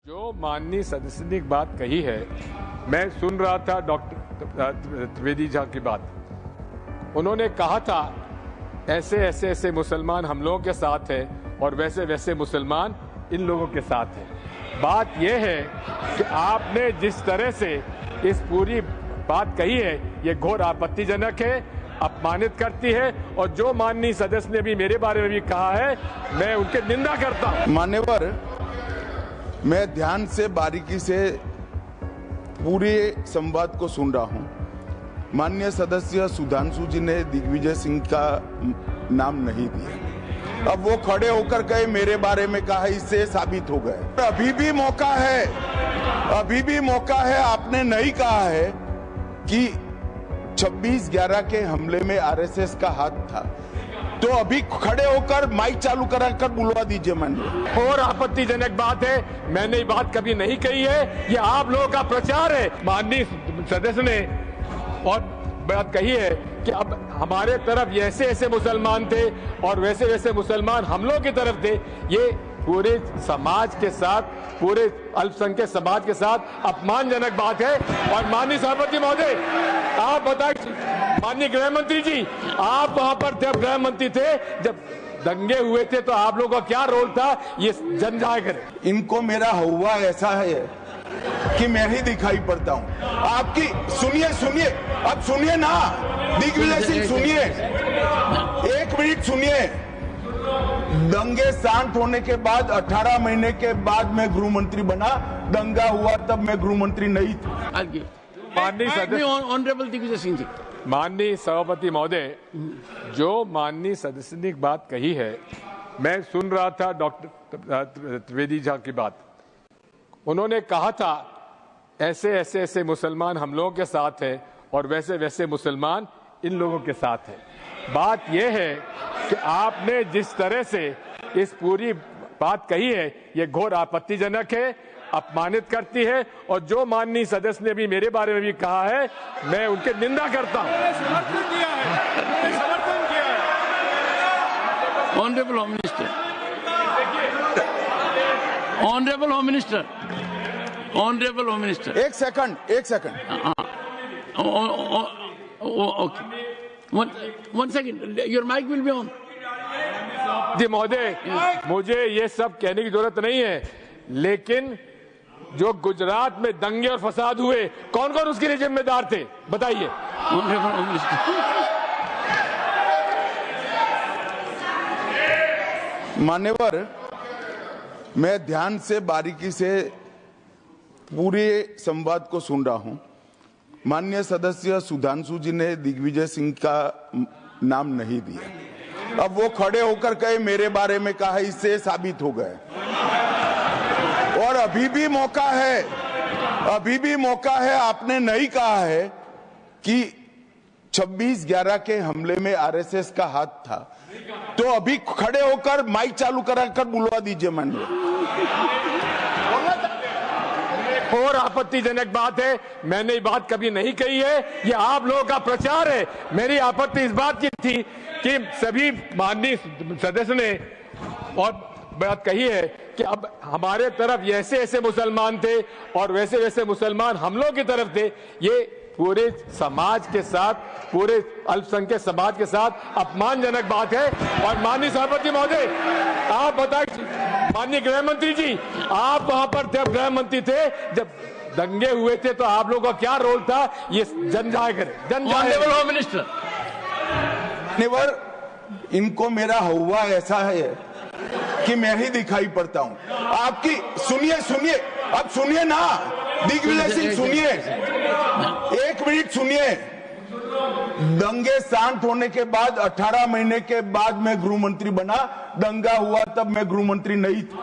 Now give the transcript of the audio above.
जो माननीय सदस्य ने एक बात कही है, मैं सुन रहा था डॉक्टर त्रिवेदी जी की बात। उन्होंने कहा था ऐसे ऐसे ऐसे मुसलमान हम लोगों के साथ हैं और वैसे वैसे मुसलमान इन लोगों के साथ हैं। बात यह है कि आपने जिस तरह से इस पूरी बात कही है ये घोर आपत्तिजनक है, अपमानित करती है। और जो माननीय सदस्य ने भी मेरे बारे में भी कहा है, मैं उनकी निंदा करता हूं। मान्यवर, मैं ध्यान से बारीकी से पूरे संवाद को सुन रहा हूं। माननीय सदस्य सुधांशु जी ने दिग्विजय सिंह का नाम नहीं दिया। अब वो खड़े होकर कहे मेरे बारे में कहा, इससे साबित हो गए। अभी भी मौका है, अभी भी मौका है। आपने नहीं कहा है कि 26/11 के हमले में आरएसएस का हाथ था, तो अभी खड़े होकर माइक चालू कराकर बुलवा दीजिए। माननीय और आपत्तिजनक बात है, मैंने ये बात कभी नहीं कही है, ये आप लोगों का प्रचार है। माननीय सदस्य ने और बात कही है कि अब हमारे तरफ ऐसे ऐसे मुसलमान थे और वैसे वैसे मुसलमान हम लोगों की तरफ थे। ये पूरे समाज के साथ, पूरे अल्पसंख्यक समाज के साथ अपमानजनक बात है। और माननीय सभापति महोदय, आप बताइए, माननीय गृह मंत्री जी, आप वहां पर थे, गृह मंत्री थे जब दंगे हुए थे, तो आप लोगों का क्या रोल था ये जन जाहिर करें। इनको मेरा हुआ ऐसा है कि मैं ही दिखाई पड़ता हूं। आपकी सुनिए सुनिए, अब सुनिए ना दिग्विजय सिंह, सुनिए 1 मिनट सुनिए। दंगे शांत होने के बाद 18 महीने के बाद मैं गृह मंत्री बना। दंगा हुआ तब मैं गृह मंत्री नहीं था। माननीय सदस्य, ऑनरेबल दिग्विजय सिंह जी। माननीय सभापति महोदय, जो माननीय सदस्य ने एक बात कही है, मैं सुन रहा था डॉक्टर त्रिवेदी जी की बात। उन्होंने कहा था ऐसे ऐसे ऐसे मुसलमान हम लोगों के साथ हैं और वैसे वैसे मुसलमान इन लोगों के साथ हैं। बात यह है कि आपने जिस तरह से इस पूरी बात कही है ये घोर आपत्तिजनक है, अपमानित करती है। और जो माननीय सदस्य ने भी मेरे बारे में भी कहा है, मैं उनकी निंदा करता हूं। Honourable home minister, honourable home minister, honourable home minister, एक second. Okay, one second, your mic will be on. जी महोदय, मुझे ये सब कहने की जरूरत नहीं है, लेकिन जो गुजरात में दंगे और फसाद हुए, कौन कौन उसके लिए जिम्मेदार थे बताइए। Honourable home minister. मान्यवर, मैं ध्यान से बारीकी से पूरे संवाद को सुन रहा हूं। माननीय सदस्य सुधांशु जी ने दिग्विजय सिंह का नाम नहीं दिया। अब वो खड़े होकर कहे मेरे बारे में कहा, इससे साबित हो गए। और अभी भी मौका है, अभी भी मौका है। आपने नहीं कहा है कि 26/11 के हमले में आरएसएस का हाथ था, तो अभी खड़े होकर माइक चालू कराकर बुलवा दीजिए। माननीय और आपत्तिजनक बात है, मैंने ये बात कभी नहीं कही है, ये आप लोगों का प्रचार है। मेरी आपत्ति इस बात की थी कि सभी माननीय सदस्य ने और बात कही है कि अब हमारे तरफ ऐसे ऐसे मुसलमान थे और वैसे वैसे मुसलमान हम लोगों की तरफ थे। ये पूरे समाज के साथ, पूरे अल्पसंख्यक समाज के साथ अपमानजनक बात है। और माननीय सभापति महोदय, आप बताइए, माननीय गृह मंत्री जी, आप वहां पर थे, गृह मंत्री थे जब दंगे हुए थे, तो आप लोगों का क्या रोल था ये जन जाहिर करें। Honourable home minister. मान्यवर, इनको मेरा हुआ ऐसा है कि मैं ही दिखाई पड़ता हूं। आपकी सुनिए सुनिए, अब सुनिए ना दिग्विजय सिंह, सुनिए 1 मिनट सुनिए। दंगे शांत होने के बाद 18 महीने के बाद मैं गृह मंत्री बना। दंगा हुआ तब मैं गृह मंत्री नहीं था।